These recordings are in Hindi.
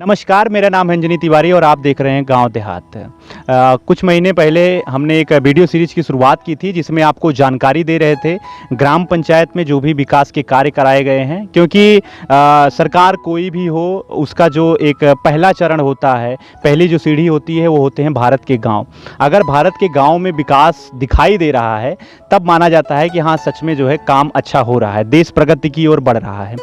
नमस्कार, मेरा नाम है अंजनी तिवारी और आप देख रहे हैं गांव देहात। कुछ महीने पहले हमने एक वीडियो सीरीज की शुरुआत की थी जिसमें आपको जानकारी दे रहे थे ग्राम पंचायत में जो भी विकास के कार्य कराए गए हैं, क्योंकि सरकार कोई भी हो उसका जो एक पहला चरण होता है, पहली जो सीढ़ी होती है वो होते हैं भारत के गाँव। अगर भारत के गाँव में विकास दिखाई दे रहा है तब माना जाता है कि हाँ सच में जो है काम अच्छा हो रहा है, देश प्रगति की ओर बढ़ रहा है।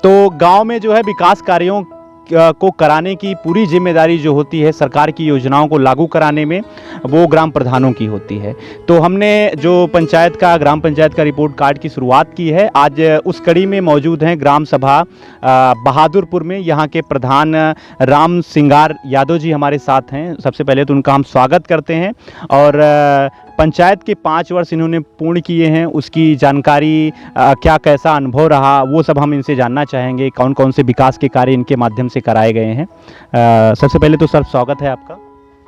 तो गाँव में जो है विकास कार्यों को कराने की पूरी जिम्मेदारी जो होती है सरकार की योजनाओं को लागू कराने में, वो ग्राम प्रधानों की होती है। तो हमने जो ग्राम पंचायत का रिपोर्ट कार्ड की शुरुआत की है। आज उस कड़ी में मौजूद हैं ग्राम सभा बहादुरपुर में। यहाँ के प्रधान राम सिंगार यादव जी हमारे साथ हैं। सबसे पहले तो उनका हम स्वागत करते हैं और पंचायत के 5 वर्ष इन्होंने पूर्ण किए हैं, उसकी जानकारी क्या कैसा अनुभव रहा वो सब हम इनसे जानना चाहेंगे। कौन कौन से विकास के कार्य इनके माध्यम से कराए गए हैं। सबसे पहले तो सर स्वागत है आपका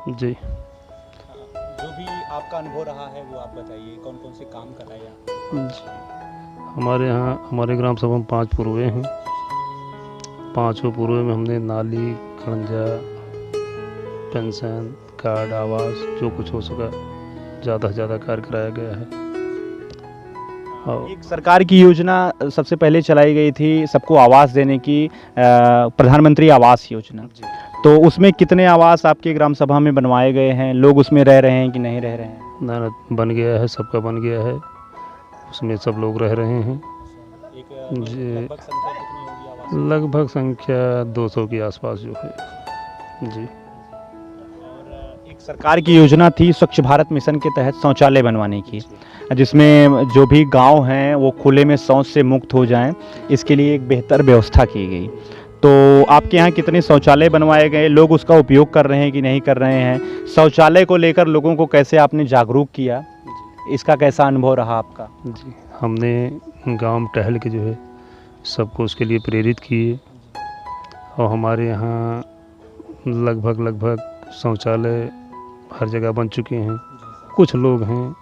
जी। जो भी आपका अनुभव रहा है वो आप बताइए, कौन कौन से काम कराए आप? हमारे यहाँ हमारे ग्राम सभा में 5 पुरवे हैं। 5 पुरवे में हमने नाली, खड़ंजा, पेंशन कार्ड, आवास जो कुछ हो सका ज़्यादा से ज़्यादा कार्य कराया गया है। और एक सरकार की योजना सबसे पहले चलाई गई थी सबको आवास देने की, प्रधानमंत्री आवास योजना। तो उसमें कितने आवास आपके ग्राम सभा में बनवाए गए हैं? लोग उसमें रह रहे हैं कि नहीं रह रहे हैं? ना बन गया है, सबका बन गया है, उसमें सब लोग रह रहे हैं जी। लगभग संख्या 200 के आसपास जो है जी। एक सरकार की योजना थी स्वच्छ भारत मिशन के तहत शौचालय बनवाने की, जिसमें जो भी गांव हैं वो खुले में शौच से मुक्त हो जाएं, इसके लिए एक बेहतर व्यवस्था की गई। तो आपके यहाँ कितने शौचालय बनवाए गए? लोग उसका उपयोग कर रहे हैं कि नहीं कर रहे हैं? शौचालय को लेकर लोगों को कैसे आपने जागरूक किया, इसका कैसा अनुभव रहा आपका? जी, हमने गांव में टहल के जो है सबको उसके लिए प्रेरित किए। और हमारे यहाँ लगभग शौचालय हर जगह बन चुके हैं। कुछ लोग हैं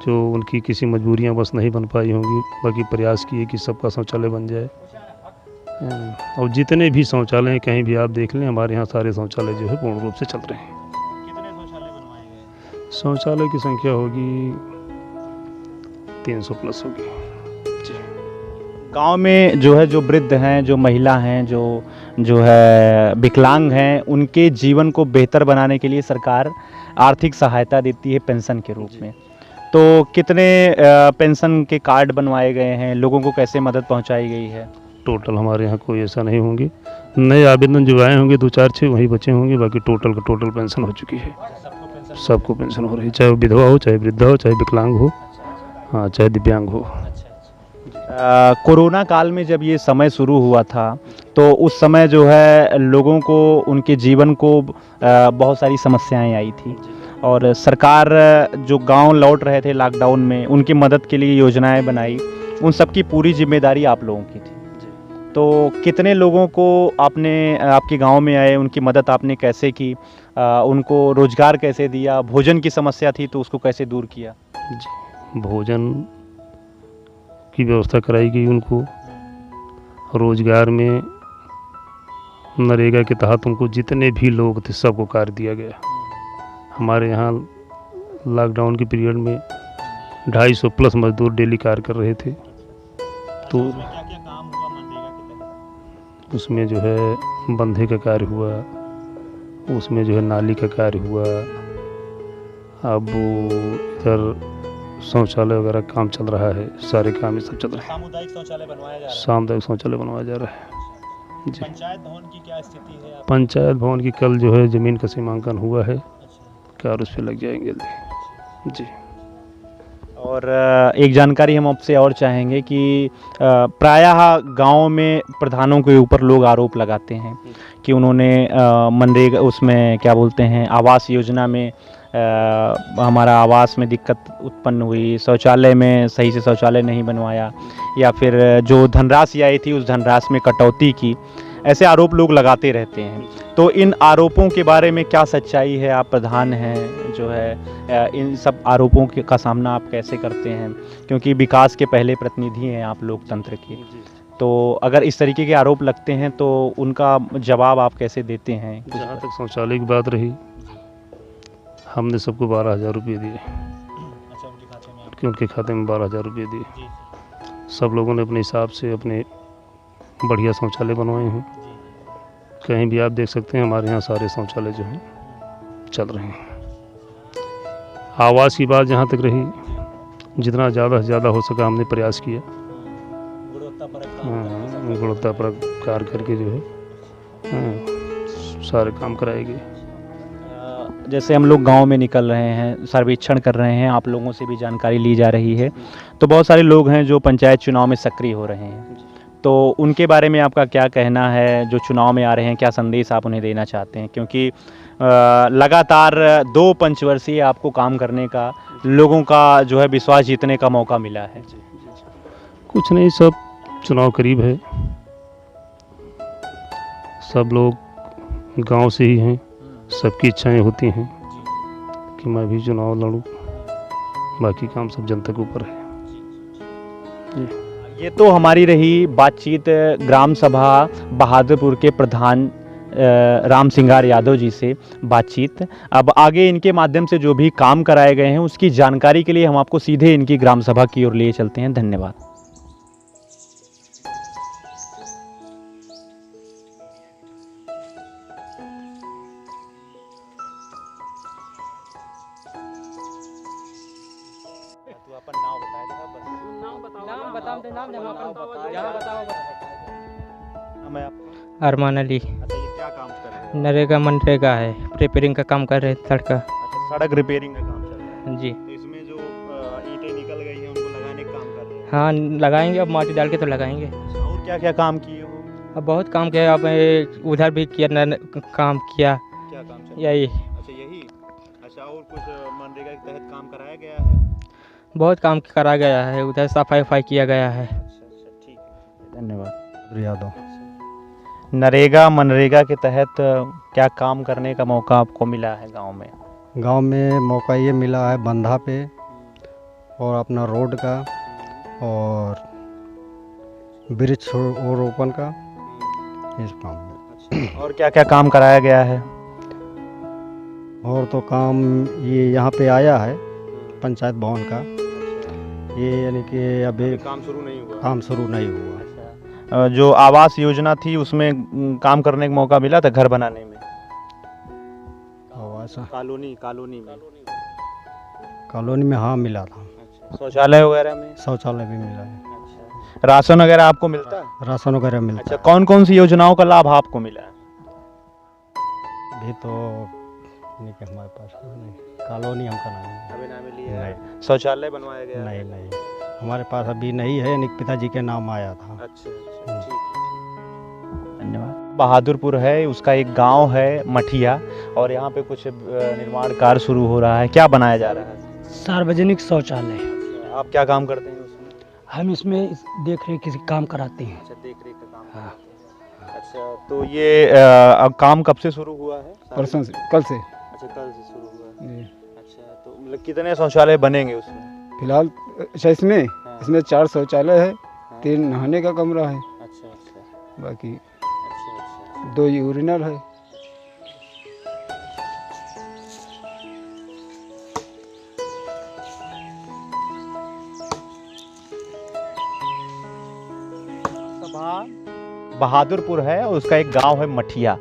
जो उनकी किसी मजबूरियां बस नहीं बन पाई होंगी, बाकी प्रयास किए कि सबका शौचालय बन जाए। और जितने भी शौचालय हैं कहीं भी आप देख लें, हमारे यहाँ सारे शौचालय जो है पूर्ण रूप से चल रहे हैं। कितने शौचालय बनवाए गए? शौचालय की संख्या होगी 300 प्लस होगी। गांव में जो है जो वृद्ध हैं, जो महिला हैं, जो है विकलांग हैं, उनके जीवन को बेहतर बनाने के लिए सरकार आर्थिक सहायता देती है पेंशन के रूप में। तो कितने पेंशन के कार्ड बनवाए गए हैं? लोगों को कैसे मदद पहुंचाई गई है? टोटल हमारे यहाँ कोई ऐसा नहीं होंगे, नए आवेदन जो आए होंगे 2-4-6 वही बचे होंगे, बाकी टोटल का टोटल पेंशन हो चुकी है। सबको पेंशन हो रही है, चाहे वो विधवा हो, चाहे वृद्धा हो, चाहे विकलांग हो, हाँ चाहे दिव्यांग हो। कोरोना काल में जब ये समय शुरू हुआ था तो उस समय जो है लोगों को उनके जीवन को बहुत सारी समस्याएं आई थी और सरकार जो गांव लौट रहे थे लॉकडाउन में उनकी मदद के लिए योजनाएं बनाई, उन सब की पूरी जिम्मेदारी आप लोगों की थी। तो कितने लोगों को आपके गांव में आए, उनकी मदद आपने कैसे की? उनको रोजगार कैसे दिया? भोजन की समस्या थी तो उसको कैसे दूर किया? जी, भोजन की व्यवस्था कराई गई। उनको रोजगार में नरेगा के तहत उनको जितने भी लोग थे सबको कार्य दिया गया। हमारे यहाँ लॉकडाउन के पीरियड में 250 प्लस मजदूर डेली कार्य कर रहे थे। तो क्या-क्या काम हुआ मनरेगा के तहत? उसमें जो है बंधे का कार्य हुआ, उसमें जो है नाली का कार्य हुआ, अब इधर शौचालय वगैरह काम चल रहा है, सारे काम ये सब चल रहे हैं। सामुदायिक शौचालय बनवाया जा रहा है? सामुदायिक शौचालय बनवाया जा रहा है जी। पंचायत भवन की क्या स्थिति है? पंचायत भवन की कल जो है ज़मीन का सीमांकन हुआ है, कार्य उस पर लग जाएंगे जल्दी जी। और एक जानकारी हम आपसे और चाहेंगे कि प्रायः गांव में प्रधानों के ऊपर लोग आरोप लगाते हैं कि उन्होंने मनरेगा उसमें क्या बोलते हैं आवास योजना में हमारा आवास में दिक्कत उत्पन्न हुई, शौचालय में सही से शौचालय नहीं बनवाया, या फिर जो धनराशि आई थी उस धनराशि में कटौती की। ऐसे आरोप लोग लगाते रहते हैं। तो इन आरोपों के बारे में क्या सच्चाई है? आप प्रधान हैं जो है, इन सब आरोपों का सामना आप कैसे करते हैं? क्योंकि विकास के पहले प्रतिनिधि हैं आप लोकतंत्र के। तो अगर इस तरीके के आरोप लगते हैं तो उनका जवाब आप कैसे देते हैं? जहाँ तक शौचालय की बात रही, हमने सबको 12,000 रुपये दिए, अच्छा, उनके खाते में कि उनके खाते में 12,000 रुपये दिए। सब लोगों ने अपने हिसाब से अपने बढ़िया शौचालय बनवाए हैं। कहीं भी आप देख सकते हैं हमारे यहाँ सारे शौचालय जो हैं चल रहे हैं। आवास की बात जहाँ तक रही, जितना ज़्यादा से ज़्यादा हो सका हमने प्रयास किया। गुणवत्ता पर कार्य करके जो है सारे काम कराए गए। जैसे हम लोग गांव में निकल रहे हैं, सर्वेक्षण कर रहे हैं, आप लोगों से भी जानकारी ली जा रही है, तो बहुत सारे लोग हैं जो पंचायत चुनाव में सक्रिय हो रहे हैं, तो उनके बारे में आपका क्या कहना है? जो चुनाव में आ रहे हैं, क्या संदेश आप उन्हें देना चाहते हैं? क्योंकि लगातार 2 पंचवर्षीय आपको काम करने का, लोगों का जो है विश्वास जीतने का मौका मिला है। कुछ नहीं, सब चुनाव करीब है, सब लोग गांव से ही हैं, सबकी इच्छाएं होती हैं कि मैं भी चुनाव लड़ूं, बाकी काम सब जनता के ऊपर है। ये तो हमारी रही बातचीत ग्राम सभा बहादुरपुर के प्रधान राम सिंगार यादव जी से बातचीत। अब आगे इनके माध्यम से जो भी काम कराए गए हैं उसकी जानकारी के लिए हम आपको सीधे इनकी ग्राम सभा की ओर लिए चलते हैं। धन्यवाद। अरमान अली। अच्छा, ये क्या काम कर रहे हैं? नरेगा मनरेगा है, रिपेयरिंग का काम कर रहे हैं, सड़क का। अच्छा, सड़क रिपेयरिंग का काम चल रहा है जी तो इसमें जो ईंटें निकल गई हैं उनको लगाने का काम कर रहे हैं। हाँ, लगाएंगे, अब माटी डाल के तो लगाएंगे। अच्छा, और क्या क्या काम किए हो? अब बहुत काम किया, अब उधर भी किया, काम किया, क्या काम चल रहा है? यही अच्छा, यही। अच्छा, और कुछ मनरेगा के तहत काम कराया गया है? बहुत काम करा गया है, उधर सफाई वफाई किया गया है। अच्छा, ठीक है, धन्यवाद। यादव। नरेगा मनरेगा के तहत क्या काम करने का मौका आपको मिला है गांव में? गांव में मौका ये मिला है बंधा पे और अपना रोड का और वृक्ष रोपण का, इस काम में। अच्छा, और क्या क्या काम कराया गया है? और तो काम ये यहाँ पे आया है पंचायत भवन का, ये यानी कि अभी काम शुरू नहीं हुआ। काम शुरू नहीं हुआ। जो आवास योजना थी उसमें काम करने का मौका मिला था घर बनाने में? आवास कॉलोनी में हाँ मिला था। अच्छा, शौचालय वगैरह में? शौचालय भी मिला है। अच्छा, राशन वगैरह आपको मिलता है? राशन वगैरह मिलता अच्छा, कौन कौन सी योजनाओं का लाभ आपको मिला है? भी तो नहीं कि हमारे पास नहीं, कॉलोनी हमका नहीं है। अभी नाम लिया है? नहीं शौचालय बनवाया गया? नहीं हमारे पास अभी नहीं है, यानी पिताजी के नाम आया था। अच्छा, ठीक है, धन्यवाद। बहादुरपुर है, उसका एक गांव है मठिया, और यहाँ पे कुछ निर्माण कार्य शुरू हो रहा है। क्या बनाया जा रहा है? सार्वजनिक शौचालय। अच्छा, आप क्या काम करते हैं उसमें? हम इसमें देख रेख किसी काम कराते हैं। अच्छा, देख रेख का काम। हाँ। अच्छा, तो ये अब काम कब से शुरू हुआ है? परसों से, कल से। अच्छा, कल से शुरू हुआ है। जी। अच्छा, तो मतलब कितने शौचालय बनेंगे उसमें? फिलहाल अच्छा इसमें हाँ। इसमें 4 शौचालय है, हाँ। 3 नहाने का कमरा है, अच्छा, बाकी अच्छा। 2 यूरिनल है। बहादुरपुर है और उसका एक गांव है मठिया।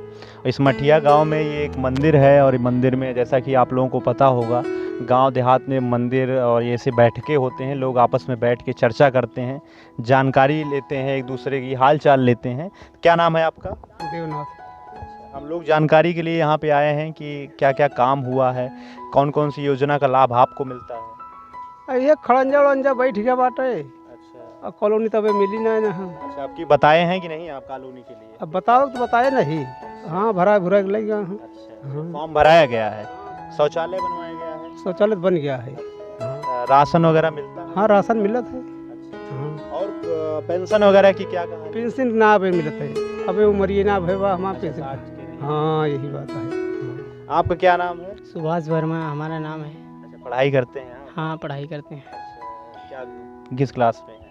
इस मठिया गांव में ये एक मंदिर है, और मंदिर में जैसा कि आप लोगों को पता होगा, गांव देहात में मंदिर और ये ऐसे बैठके होते हैं, लोग आपस में बैठ के चर्चा करते हैं, जानकारी लेते हैं, एक दूसरे की हाल चाल लेते हैं। क्या नाम है आपका? देवनाथ। हम लोग जानकारी के लिए यहाँ पे आए हैं कि क्या क्या काम हुआ है, कौन कौन सी योजना का लाभ आपको मिलता है? ये खड़ंजा उड़ंजा बैठ गया बाटे, अच्छा, अब कॉलोनी तब मिली नहीं ना। अच्छा, आपकी बताए हैं कि नहीं आप कॉलोनी के लिए? अब बताओ तो बताए नहीं। हाँ, भरा भुरा लग गया। अच्छा, फॉर्म भराया गया है, शौचालय बनवाया गया है, शौचालय बन गया है। राशन वगैरह मिलता है? हाँ, राशन मिलत है। अच्छा, और पेंशन वगैरह की क्या कहानी? पेंशन ना अभी मिलत है, अबे उमरिए ना भैया हमारा पेंशन। हाँ, यही बात है। आपका क्या नाम है? सुभाष वर्मा हमारा नाम है। अच्छा, पढ़ाई करते हैं आप? हाँ, पढ़ाई करते हैं। अच्छा, क्या किस क्लास में है?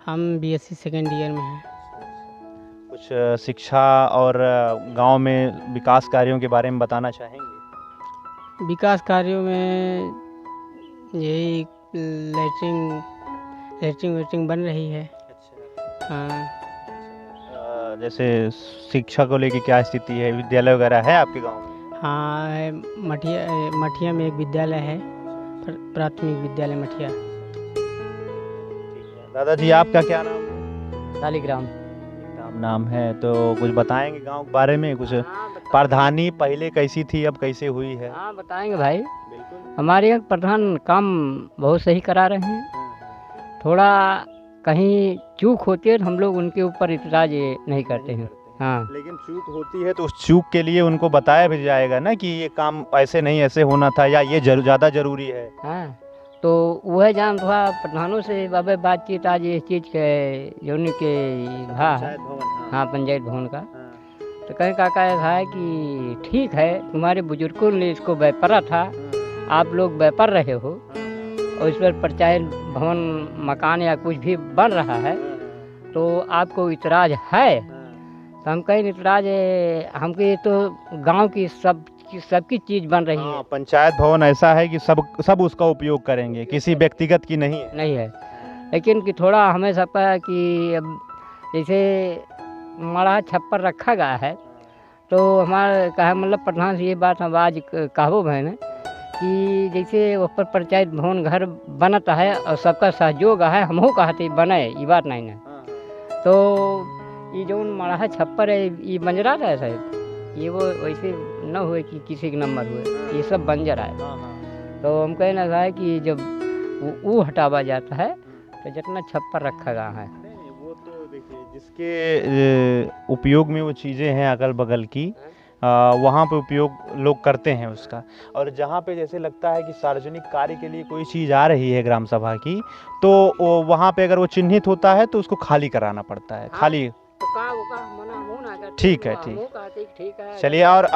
हम BSc सेकेंड ईयर में हैं। कुछ शिक्षा और गांव में विकास कार्यों के बारे में बताना चाहेंगे? विकास कार्यों में यही लैट्रिन लैट्रिन वेट्रिन बन रही है। हाँ, जैसे शिक्षा को लेके क्या स्थिति है, विद्यालय वगैरह है आपके गांव में? हाँ है। मठिया में एक विद्यालय है, प्राथमिक विद्यालय मठिया। दादाजी आपका क्या नाम है? शालिग्राम। नाम है, तो कुछ बताएंगे गांव के बारे में? कुछ प्रधानी पहले कैसी थी, अब कैसे हुई है? हाँ बताएंगे भाई। बिल्कुल। हमारे यहाँ प्रधान काम बहुत सही करा रहे हैं। थोड़ा कहीं चूक होती है तो हम लोग उनके ऊपर इतराज नहीं करते हैं। हाँ, लेकिन चूक होती है तो उस चूक के लिए उनको बताया भी जाएगा ना कि ये काम ऐसे नहीं ऐसे होना था, या ये ज़्यादा जरूरी है। हाँ, तो वह जान थोड़ा प्रधानों से बाबा बातचीत आज इस चीज़ के जो के भा है। हाँ, पंचायत भवन का। तो कहीं काका ऐसा है कि ठीक है, तुम्हारे बुजुर्गों ने इसको व्यापारा था, आप लोग व्यापार रहे हो और इस पर पंचायत भवन मकान या कुछ भी बन रहा है तो आपको इतराज है। तो हम कहीं इतराज हमको ये तो गांव की सबकी चीज़ बन रही है। पंचायत भवन ऐसा है कि सब उसका उपयोग करेंगे, किसी व्यक्तिगत की नहीं है। नहीं है, लेकिन कि थोड़ा हमें सकता है कि अब जैसे मड़ा छप्पर रखा गया है तो हमारा कहा मतलब प्रधान से ये बात हम आज कहबो भैन कि जैसे ऊपर पंचायत भवन घर बनता है और सबका सहयोग है, हमहू कहते बने, ये बात नहीं है। तो ये जो मड़ा छप्पर है ये बंजरा है साहब, ये वो वैसे न हुए कि किसी के नंबर हुए, ये सब बंजर है। तो हम कहना था कि जब वो हटावा जाता है तो जितना छप्पर रखा गया है, वो तो देखिए जिसके उपयोग में वो चीज़ें हैं अगल बगल की, वहाँ पे उपयोग लोग करते हैं उसका। और जहाँ पे जैसे लगता है कि सार्वजनिक कार्य के लिए कोई चीज़ आ रही है ग्राम सभा की, तो वहाँ पे अगर वो चिन्हित होता है तो उसको खाली कराना पड़ता है। खाली ठीक है, ठीक है। चलिए, और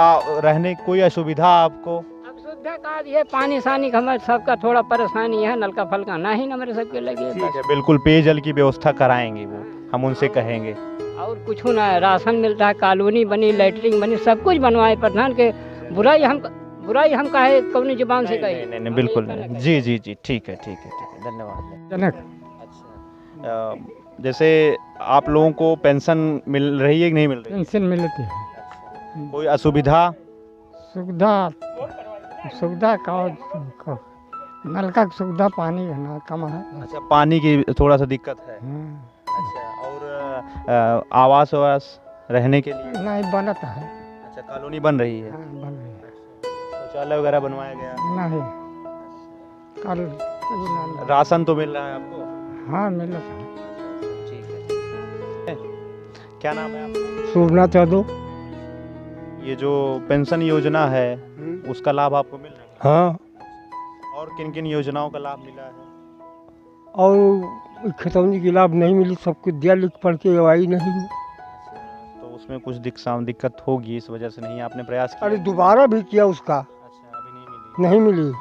रहने की कोई असुविधा आपको? सुविधा का ये पानी सानी का हमारे सबका थोड़ा परेशानी है, नलका फलका ना ही हमारे सबके लगे। ठीक है, बिल्कुल पेयजल की व्यवस्था कराएंगे, वो हम उनसे कहेंगे। और कुछ ना है, राशन मिलता है, कॉलोनी बनी, लैटरिन बनी, सब कुछ बनवाए। प्रधान के बुराई हम कहे कौन जुबान से कहे? नहीं, बिल्कुल नहीं। जी जी जी, ठीक है, धन्यवाद। जनक। अच्छा, जैसे आप लोगों को पेंशन मिल रही है कि नहीं मिल रही? पेंशन मिलती है। कोई असुविधा? सुविधा का नलका की सुविधा, पानी ना कम है। अच्छा, पानी की थोड़ा सा दिक्कत है। अच्छा, और आवास रहने के लिए? नहीं बनता है। अच्छा, कॉलोनी बन रही है? बन रही है। शौचालय वगैरह बनवाया गया? नहीं, कल राशन तो मिल रहा है आपको? हाँ मिलता है। ठीक है। क्या नाम है आपका? सोमनाथ यादव। ये जो पेंशन योजना है उसका लाभ आपको मिल रहा है? हाँ, और किन किन योजनाओं का लाभ मिला है? और खतौनी की लाभ नहीं मिली, सबको दिया, लिख पढ़ के आई नहीं। तो उसमें कुछ दिक्कत होगी, इस वजह से नहीं आपने प्रयास किया? अरे दोबारा भी किया उसका। अच्छा, अभी नहीं मिली? नहीं मिली।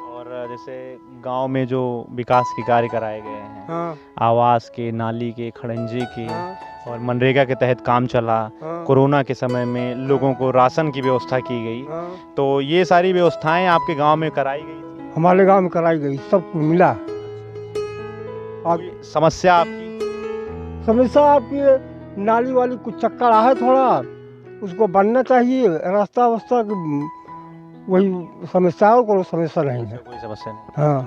और जैसे गांव में जो विकास के कार्य कराए गए हैं, हाँ, आवास के, नाली के, खड़ंजे के, हाँ, और मनरेगा के तहत काम चला, हाँ, कोरोना के समय में लोगों को राशन की व्यवस्था की गई, हाँ। तो ये सारी व्यवस्थाएं आपके गांव में कराई गई थी? हमारे गांव में कराई गई, सबको मिला। कोई समस्या आपकी? समस्या आपकी नाली वाली कुछ चक्कर है, थोड़ा उसको बनना चाहिए, रास्ता वास्ता वही समस्याओं को समस्या नहीं है। कोई समस्या नहीं। हाँ।